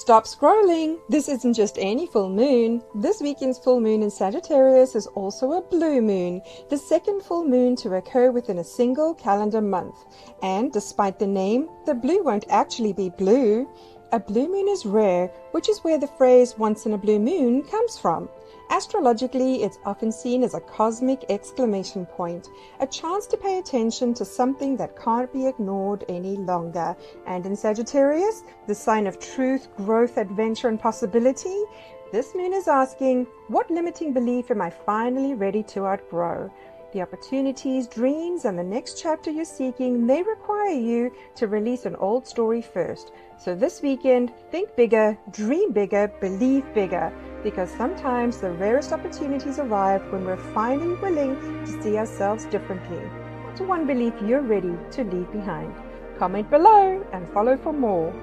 Stop scrolling! This isn't just any full moon. This weekend's full moon in Sagittarius is also a blue moon, the second full moon to occur within a single calendar month. And despite the name, the blue won't actually be blue. A blue moon is rare, which is where the phrase once in a blue moon comes from. Astrologically, it's often seen as a cosmic exclamation point, a chance to pay attention to something that can't be ignored any longer. And in Sagittarius, the sign of truth, growth, adventure, and possibility, this moon is asking, what limiting belief am I finally ready to outgrow? The opportunities, dreams, and the next chapter you're seeking may require you to release an old story first. So this weekend, think bigger, dream bigger, believe bigger, because sometimes the rarest opportunities arrive when we're finally willing to see ourselves differently. What's one belief you're ready to leave behind? Comment below and follow for more.